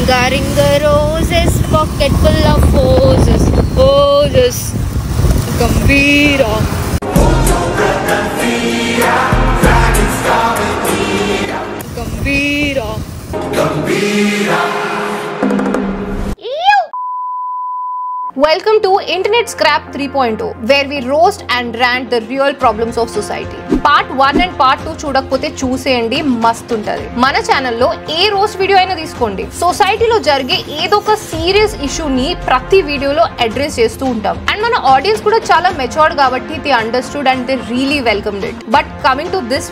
Ringa roses, pocket full of roses, roses. Gambira. Gambira. Gambira. Welcome to Internet Scrap 3.0, where we roast and rant the real problems of society. Part 1 and Part 2 చూడకపోతే చూసేయండి, మస్తు ఉంటది. మన ఛానల్లో ఏ roast video అయినా తీసుకోండి, సొసైటీలో జరిగే ఏదో ఒక సీరియస్ ఇష్యూని ప్రతి వీడియోలో అడ్రస్ చేస్తూ ఉంటాం. అండ్ మన ఆడియన్స్ కూడా చాలా మెచ్యూర్డ్ కాబట్టి they understood and they really welcomed it. But coming to this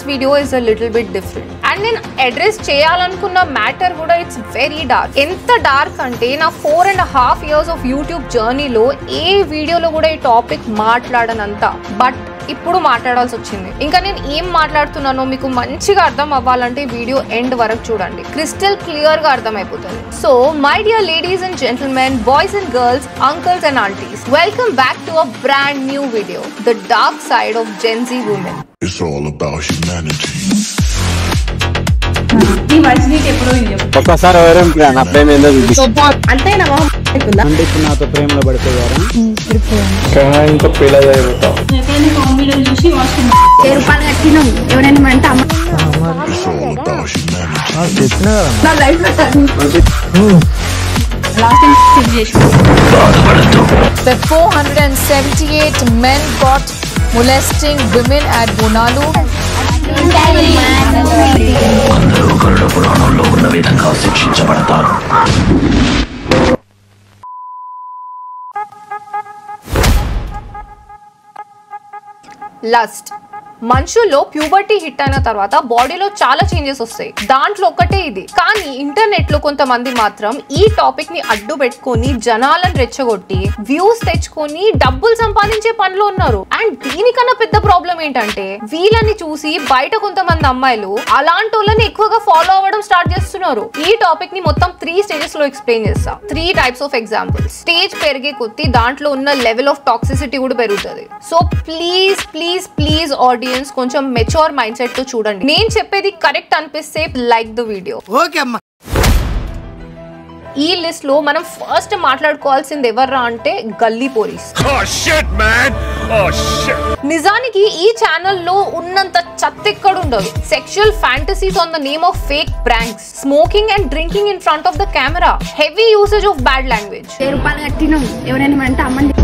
video is a little bit different. And నేను అడ్రస్ చేయాలనుకున్న మ్యాటర్ కూడా ఇట్స్ వెరీ డార్క్. ఎంత డార్క్ అంటే నా 4.5 years ఆఫ్ యూట్యూబ్ జర్నీలో ఏ వీడియోలో కూడా ఈ టాపిక్ మాట్లాడనంత, బట్ ఇప్పుడు మాట్లాడాల్సి వచ్చింది. ఇంకా నేను ఏం మాట్లాడుతున్నానో మీకు మంచిగా అర్థం అవ్వాలంటే వీడియో ఎండ్ వరకు చూడండి, క్రిస్టల్ క్లియర్ గా అర్థమైపోతుంది. So my dear ladies and gentlemen, boys and girls, uncles and aunties, welcome back to a brand new video, the dark side of Gen Z women. It's all about humanity. ఒక్కసారి నా ప్రేమ ఏందో అంటే నాతో ప్రేమలో పడిపోయారా? ఇంకా రూపాయలు కట్టినాం ఎవరైనా అంటే నా life The 478 men caught molesting women at Bonalu. అందరూ గరుడ పురాణంలో ఉన్న విధంగా శిక్షించబడతారు. లస్ట్. మనుషుల్లో ప్యూబర్టీ హిట్ అయిన తర్వాత బాడీలో చాలా చేంజెస్ వస్తాయి, దాంట్లో ఒకటే ఇది. కానీ ఇంటర్నెట్ లో కొంతమంది మాత్రం ఈ టాపిక్ ని అడ్డు పెట్టుకొని జనాలను రెచ్చగొట్టి వ్యూస్ తెచ్చుకొని డబ్బులు సంపాదించే పనిలో ఉన్నారు. అండ్ దీనికన్నా పెద్ద ప్రాబ్లం ఏంటంటే వీళ్ళని చూసి బయట కొంతమంది అమ్మాయిలు అలాంటి వాళ్ళని ఎక్కువగా ఫాలో అవ్వడం స్టార్ట్ చేస్తున్నారు. ఈ టాపిక్ ని మొత్తం 3 stages లో ఎక్స్ప్లెయిన్ చేస్తా. 3 types of examples. స్టేజ్ పెరిగే కొద్దీ దాంట్లో ఉన్న లెవెల్ ఆఫ్ టాక్సిసిటీ కూడా పెరుగుతుంది. So please please please audience కొంచెం మెచ్యూర్ మైండ్ సెట్ తో చూడండి. నేను చెప్పేది కరెక్ట్ అనిపిస్తే లైక్ ద వీడియో. ఓకే అమ్మా. ఈ లిస్ట్ లో మనం ఫస్ట్ మాట్లాడుకోవాల్సింది ఎవర్రా అంటే గల్లీ పోలీస్. నిజానికి ఈ ఛానల్లో ఉన్నంత చెత్త ఎక్కడ ఉండదు. Sexual fantasies on the name of fake pranks, smoking and drinking in front of the camera, heavy usage of bad language, రూపాయలు కట్టినాం ఎవరైనా అంటే అమ్మండి,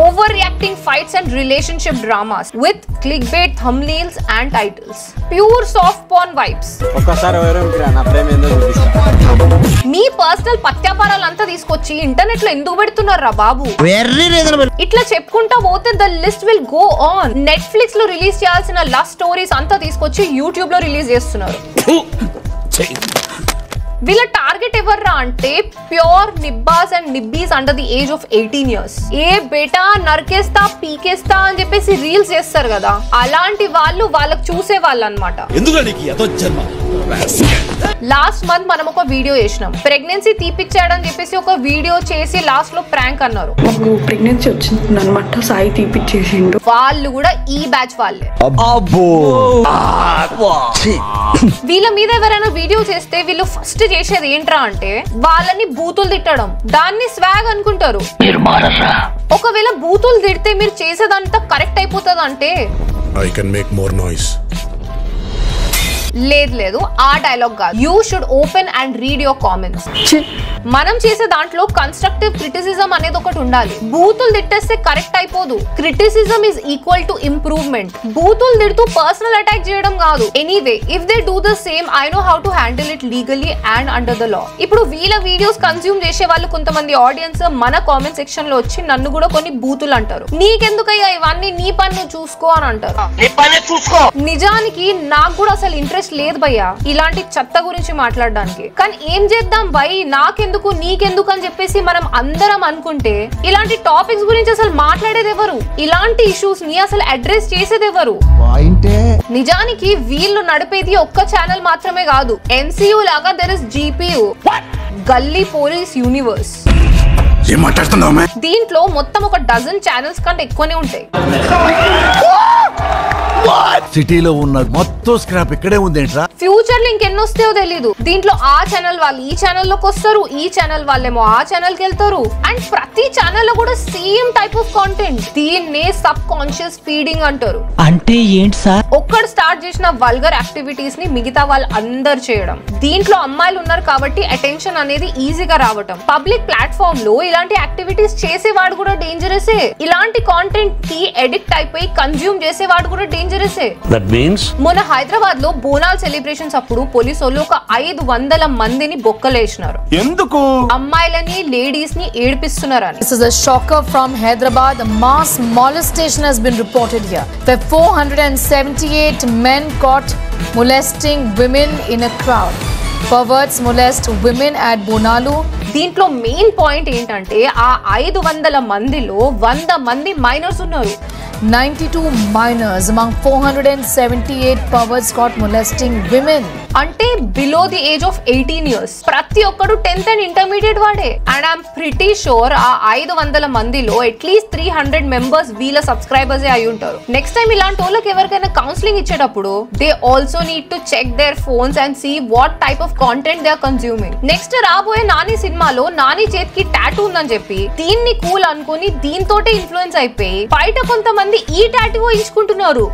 overreacting fights and relationship dramas with clickbait thumbnails and titles, pure soft porn vibes. ఒక్కసారి నా ప్రేమ ఏందో మీ personal పత్యాపారాలంతా తీసుకొచ్చి internet లో ఎందుకు పెడుతున్నారా బాబు? ఇట్లా చెప్పుకుంటా పోతే the list will go on. Netflix లో రిలీజ్ చేయాల్సిన లవ్ స్టోరీస్ అంతా తీసుకొచ్చి యూట్యూబ్ లో రిలీజ్ చేస్తున్నారు. వీళ్ళ టార్గెట్ ఎవర్రా అంటే pure nibbas and nibbies under the age of 18 years. ఏ బేటా నరికేస్తా పీకేస్తా అని చెప్పేసి రీల్స్ చేస్తారు కదా, అలాంటి వాళ్ళు వాళ్ళకి చూసే వాళ్ళు అన్నమాట. లాస్ట్ మంత్ మనం ఒక వీడియో చేసినాం, ప్రెగ్నెన్సీ తీపిచ్చాడని చెప్పేసి ఒక వీడియో చేసి లాస్ట్ లో ప్రాంక్ అన్నారు. ప్రెగ్నెన్సీ వచ్చింది అనమాట, సాయి తీపిచ్చేసిండు. వాళ్ళు కూడా ఈ బ్యాచ్ వాళ్ళే. వీళ్ళ మీద ఎవరైనా వీడియో చేస్తే వీళ్ళు ఫస్ట్ చేసేది ఏంట్రా అంటే వాళ్ళని బూతులు తిట్టడం, దాన్ని స్వాగ్ అనుకుంటారు. ఒకవేళ బూతులు తిడితే మీరు చేసేదంతా కరెక్ట్ అయిపోతుంది అంటే I can make more noise. లేదు ఆ డైలాగ్ కాదు. You should open and read your comments. మనం చేసే దాంట్లో కన్స్ట్రక్టివ్ క్రిటిసిజం అనేది ఒకటి ఉండాలి. బూతులు తిట్టేస్తే కరెక్ట్ అయిపోదు. Criticism is equal to improvement. బూతులు తిడుతూ పర్సనల్ అటాక్ చేయడం కాదు. Anyway if they do the same I know how to handle it legally and under the law. ఇప్పుడు వీళ్ళ వీడియోస్ కన్స్యూమ్ చేసే వాళ్ళు కొంతమంది ఆడియన్స్ మన కామెంట్ సెక్షన్ లో వచ్చి నన్ను కూడా కొన్ని బూతులు అంటారు. నీకెందుకయ్యా ఇవన్నీ, నీ పని నువ్వు చూసుకో అని అంటారు. నిజానికి నాకు కూడా అసలు ఇంట్రెస్ట్ లేదు భయ్యా ఇలాంటి చెత్త గురించి మాట్లాడడానికి. కానీ ఏం చేద్దాం భయ్, నాకెందుకు నీకెందుకు అని చెప్పేసి మనం అందరం అనుకుంటే ఇలాంటి టాపిక్స్ గురించి అసలు మాట్లాడేది ఎవరు? ఇలాంటి ఇష్యూస్ ని అసలు అడ్రస్ చేసేది ఎవరు? నిజానికి వీళ్ళు నడిపేది ఒక్క ఛానల్ మాత్రమే కాదు. MCU లాగా దెర్ ఇస్ GPU, గల్లీ పోలీస్ యూనివర్స్. దీంట్లో మొత్తం ఒక 12 ఛానల్స్ కంటే ఎక్కువనే ఉంటాయి. సిటీలో ఉన్న మొత్తం స్క్రాప్ ఇక్కడే ఉందేంట్రా? ఫ్యూచర్ లో ఇంకెన్ని వస్తాయో తెలీదు. దీంట్లో ఆ ఛానల్ వాళ్ళు ఈ ఛానల్ లోకి వస్తారు, ఈ ఛానల్ వాళ్ళేమో ఆ ఛానల్ కి వెళ్తారు. అండ్ ప్రతి ఛానల్ లో కూడా సేమ్ టైప్ ఆఫ్ కాంటెంట్. దీన్నే సబ్ కాన్షియస్ ఫీడింగ్ అంటారు. అంటే ఏంటి సార్? ఒక్కడు స్టార్ట్ చేసిన వల్గర్ యాక్టివిటీస్ ని మిగతా వాళ్ళు అందరు చేయడం. దీంట్లో అమ్మాయిలు ఉన్నారు కాబట్టి అటెన్షన్ అనేది ఈజీగా రావటం. పబ్లిక్ ప్లాట్ఫామ్ లో ఇలాంటి యాక్టివిటీస్ చేసేవాడు కూడా డేంజరసే. ఇలాంటి కాంటెంట్ కి ఎడిక్ట్ అయిపోయి కన్జ్యూమ్ చేసేవాడు కూడా డేంజరసే. మొన్న హైదరాబాద్ లో బోనాల్ సెలబ్రేషన్స్ అప్పుడు పోలీసు వాళ్ళు ఒక 500 మందిని బొక్కలేసినారు. ఎందుకు? అమ్మాయిలని లేడీస్ ని ఏడిపిస్తున్నారని. This is a shocker from Hyderabad. A mass molestation has been reported here, where 478 men caught molesting women in a crowd. Perverts molest women at Bonalu. దీంట్లో మెయిన్ పాయింట్ ఏంటంటే ఆ 500 మందిలో 100 మంది మైనర్స్ ఉన్నారు. 92 minors among 478 perverts caught molesting women. అంటే below the age of 18 years. ప్రతి ఒక్కడు 10th and intermediate వాడే. అండ్ ఐఎమ్ ప్రిటీ షూర్ ఆ 500 మందిలో అట్లీస్ట్ 300 మెంబర్స్ వీళ్ళ సబ్స్క్రైబర్స్ అయి ఉంటారు. నెక్స్ట్ టైం ఇలాంటి వాళ్ళకి ఎవరికైనా కౌన్సిలింగ్ ఇచ్చేటప్పుడు they also need to check their phones and see what type of content they are consuming. Next రాబోయే నాని సినిమాలో నాని చేతికి టాటూ ఉందని చెప్పి దీన్ని కూల్ అనుకుని దీంతోటే ఇన్ఫ్లుయెన్స్ అయిపోయి బయట కొంతమంది ఈ టాటూ ఎంచుకుంటున్నారు.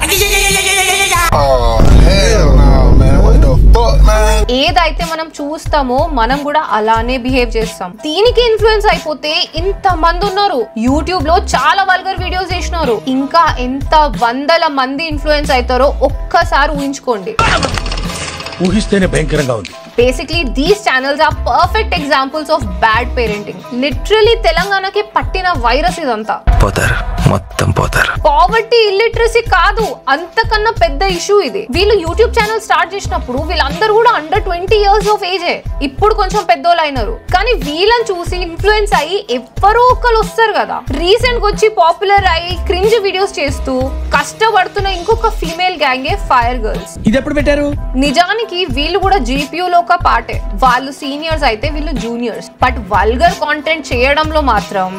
ఏదైతే మనం చూస్తామో మనం కూడా అలానే బిహేవ్ చేస్తాం. దీనికి ఇన్ఫ్లుయెన్స్ అయిపోతే ఇంత మంది ఉన్నారు. యూట్యూబ్ లో చాలా వల్గర్ వీడియోస్ చేసినారు. ఇంకా ఎంత 100 మంది ఇన్ఫ్లుయెన్స్ అవుతారో ఒక్కసారి ఊహించుకోండి. ఊహిస్తేనే భయంకరంగా ఉంది. Basically, these channels are perfect examples of bad parenting. Literally, తెలంగాణకి పట్టిన వైరస్ ఇదంతా. పావర్టీ, ఇల్లిటరసీ కాదు, అంతకన్నా పెద్ద ఇష్యూ ఇది. వీళ్ళు యూట్యూబ్ ఛానల్ స్టార్ట్ చేసినప్పుడు వీళ్ళందరూ కూడా అండర్ 20 years ఆఫ్ ఏజే. ఇప్పుడు కొంచెం పెద్దోళ్ళు అయినారు. కానీ వీళ్ళని చూసి ఇన్ఫ్లుయెన్స్ అయ్యి ఎవరో ఒకరు వస్తారు కదా. రీసెంట్ గా వచ్చి పాపులర్ అయ్యి క్రింజ్ వీడియోస్ చేస్తూ కష్టపడుతున్న ఇంకొక ఫీమేల్ గ్యాంగే ఫైర్ గర్ల్స్. ఇది ఎప్పుడు పెట్టారు? నిజానికి వీళ్ళు కూడా GPU లో ఒక పార్టే. వాళ్ళు సీనియర్స్ అయితే వీళ్ళు జూనియర్స్. బట్ వల్గర్ కాంటెంట్ చేయడంలో మాత్రం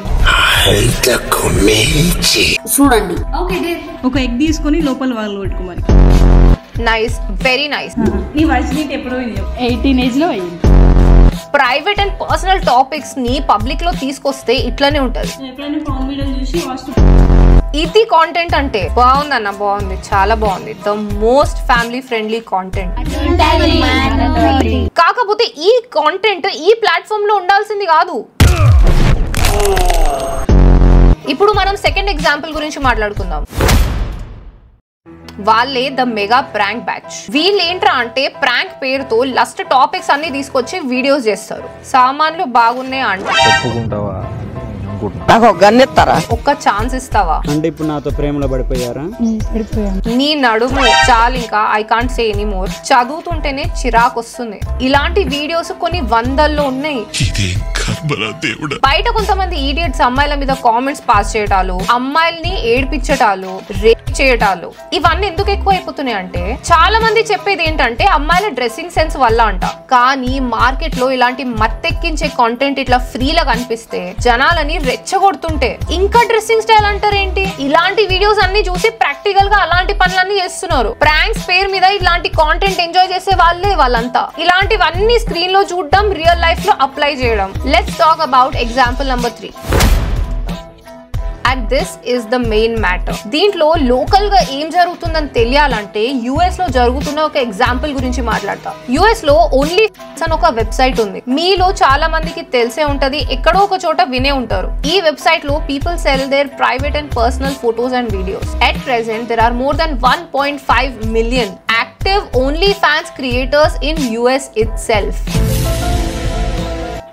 చూడండి. ఒక ఎగ్ తీసుకొని లోపల వాళ్ళు పెట్టుకోమని. Nice, very nice. నీ వయసు నీకు ఎప్పుడు 18 ఏజ్ లో అయ్యింది. ప్రైవేట్ అండ్ పర్సనల్ టాపిక్స్ ని పబ్లిక్ లో తీసుకొస్తే ఇట్లానే ఉంటది. ఎప్పుడైనా ఫోన్ వీడియో చూసి ఇది కాంటెంట్ అంటే బాగుంది అన్న, బాగుంది, చాలా బాగుంది. The most family friendly content. కాకపోతే ఈ కాంటెంట్ ఈ ప్లాట్ఫామ్ లో ఉండాల్సింది కాదు. ఇప్పుడు మనం సెకండ్ ఎగ్జాంపుల్ గురించి మాట్లాడుకుందాం. వాళ్ళే ద మెగా ప్రాంక్ బ్యాచ్. వీళ్ళు ఏంట్రా అంటే ప్రాంక్ పేరుతో లస్ట్ టాపిక్స్ అన్ని తీసుకొచ్చి వీడియోస్ చేస్తారు. సామాన్లు బాగున్నాయి అంటే ఒక్క ఛాన్స్ ఇస్తావా? అంటే ఇప్పుడు నాతో ప్రేమలో పడిపోయారా? నీ నడుము చాలు, ఇంకా I can't say any more. చదువుతుంటేనే చిరాకు వస్తుంది. ఇలాంటి వీడియోస్ కొన్ని 100లో ఉన్నాయి. బయట కొంతమంది ఈడియట్స్ అమ్మాయిల మీద కామెంట్స్ పాస్ చేయటాలు, అమ్మాయిల్ని ఏడిపించటాలు, రేప్ చేయటాలు, ఇవన్నీ ఎందుకు ఎక్కువ అయిపోతున్నాయి అంటే చాలా మంది చెప్పేది ఏంటంటే అమ్మాయిల డ్రెస్సింగ్ సెన్స్ వల్ల అంట. కానీ మార్కెట్ లో ఇలాంటి మత్తెక్కించే కాంటెంట్ ఇట్లా ఫ్రీలా కనిపిస్తే జనాలని రెచ్చగొడుతుంటే ఇంకా డ్రెస్సింగ్ స్టైల్ అంటారేంటి? ఇలాంటి వీడియోస్ అన్ని చూసి ప్రాక్టికల్ గా అలాంటి పనులన్నీ చేస్తున్నారు. ప్రాంక్స్ పేరు మీద ఇలాంటి కాంటెంట్ ఎంజాయ్ చేసే వాళ్ళే వాళ్ళంతా. ఇలాంటివన్నీ స్క్రీన్ లో చూడడం, రియల్ లైఫ్ లో అప్లై చేయడం. Let's talk about example number 3. And this is the main matter. దీంట్లో లోకల్ గా ఏం జరుగుతుందని తెలియాలంటే యుఎస్ లో జరుగుతున్న ఒక ఎగ్జాంపుల్ గురించి మాట్లాడతా. యుఎస్ లో ఓన్లీ అని ఒక వెబ్సైట్ ఉంది. మీలో చాలా మందికి తెలిసే ఉంటది, ఎక్కడో ఒక చోట వినే ఉంటారు. ఈ వెబ్సైట్ లో people sell their private and personal photos and videos. At present there are more than 1.5 million active OnlyFans creators in US itself.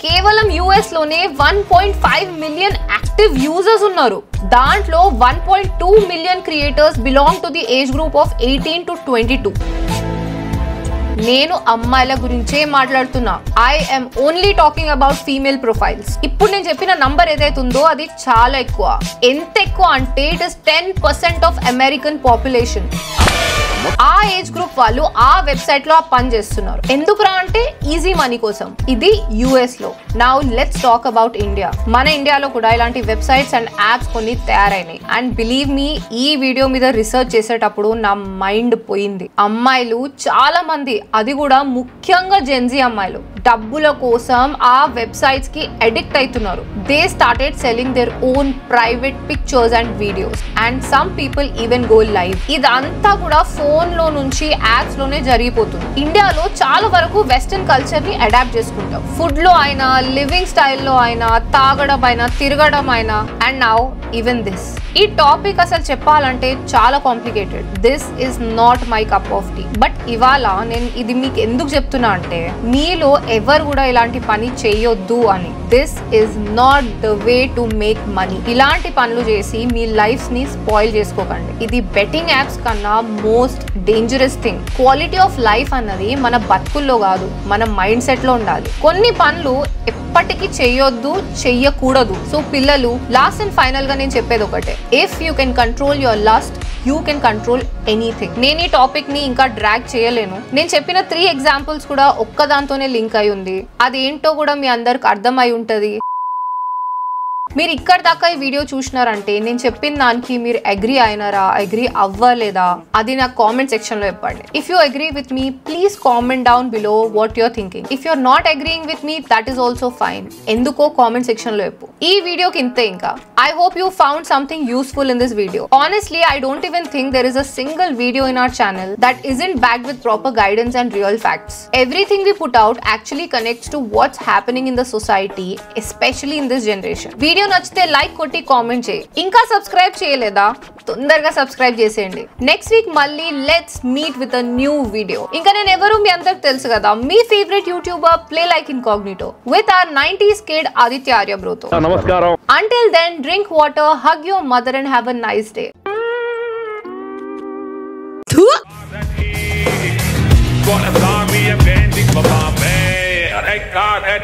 కేవలం యుఎస్ లోనే 1.5 million యాక్టివ్ యూజర్స్ ఉన్నారు. దాంట్లో 1.2 million creators belong to the age group of 18 to 22. నేను అమ్మాయిల గురించే మాట్లాడుతున్నా. I'm only talking about female profiles. ఇప్పుడు నేను చెప్పిన నంబర్ ఏదైతే ఉందో అది చాలా ఎక్కువ. ఎంత ఎక్కువ అంటే it is 10% of American population. ఆ ఏజ్ గ్రూప్ వాళ్ళు ఆ వెబ్సైట్ లో పని చేస్తున్నారు. ఎందుకురా అంటే ఈజీ మనీ కోసం. ఇది యుఎస్ లో. Now let's talk about India. మన ఇండియాలో కూడా ఇలాంటి వెబ్సైట్స్ అండ్ యాప్స్ కొన్ని తయారైనాయి. అండ్ బిలీవ్ మీ, ఈ వీడియో మీద రీసెర్చ్ చేసేటప్పుడు నా మైండ్ పోయింది. అమ్మాయిలు చాలా మంది, అది కూడా ముఖ్యంగా జెన్జీ అమ్మాయిలు, డబ్బుల కోసం ఆ వెబ్సైట్స్ కి అడిక్ట్ అవుతున్నారు. They started selling their own private pictures and videos and some people even go live. ఇదంతా కూడా ఫోన్ లో నుంచి యాప్స్ లోనే జరిగిపోతుంది. ఇండియాలో చాలా వరకు వెస్టర్న్ కల్చర్ ని అడాప్ట్ చేసుకుంటాం. ఫుడ్ లో అయినా, లివింగ్ స్టైల్లో అయినా, తాగడం అయినా, తిరగడం అయినా, అండ్ నౌ ఈవెన్ దిస్. ఈ టాపిక్ అసలు చెప్పాలంటే చాలా complicated. This is not my cup of tea. But ఇవాళ నేను ఇది మీకు ఎందుకు చెప్తున్నా అంటే, మీలో ఎవరు కూడా ఇలాంటి పని చేయొద్దు అని. This is not the way to make money. ఇలాంటి పనులు చేసి మీ లైఫ్ ని స్పాయిల్ చేసుకోకండి. ఇది బెట్టింగ్ యాప్స్ కన్నా most dangerous thing. Quality of life అన్నది మన బతుకుల్లో కాదు, మన మైండ్ సెట్ లో ఉండాలి. కొన్ని పనులు ఎప్పటికీ చేయొద్దు, చెయ్యకూడదు. సో పిల్లలు, లాస్ట్ అండ్ ఫైనల్ గా నేను చెప్పేది ఒకటే, if you can control your lust, you can control anything. నేను ఈ టాపిక్ ని ఇంకా డ్రాగ్ చేయలేను. నేను చెప్పిన 3 ఎగ్జాంపుల్స్ కూడా ఒక్కదాంతోనే లింక్ అయి ఉంది. అదేంటో కూడా మీ అందరికి అర్థమై ఉంటది. మీరు ఇక్కడ దాకా ఈ వీడియో చూసినారంటే నేను చెప్పిన దానికి మీరు అగ్రీ అయినారా, అగ్రీ అవ్వలేదా, అది నాకు కామెంట్ సెక్షన్ లో చెప్పండి. If you agree with me, please comment down below what you're thinking. If you're not agreeing with me, that is also fine. ఎందుకో కామెంట్ సెక్షన్ లో చెప్పు. ఈ వీడియోకి ఇంతే. ఇంకా I hope you found something useful in this video. Honestly I don't even think there is a single video in our channel that isn't backed with proper guidance and real facts. Everything we put out actually connects to what's happening in the society, especially in this generation. Video నచ్చితే like కొట్టి comment చేయి. ఇంకా subscribe చేయలేదా, తొందరగా subscribe చేసేయండి. Next week మళ్ళీ let's meet with a new video. ఇంకా నేను ఎవరు మీ అందరికి తెలుసు కదా, మీ favourite YouTuber play like incognito with our 90s kid Aditya ఆర్యబ్రోతో. నమస్కారం. Until then, drink water, hug your mother and have a nice day. Gonna me a bending for my man. I got that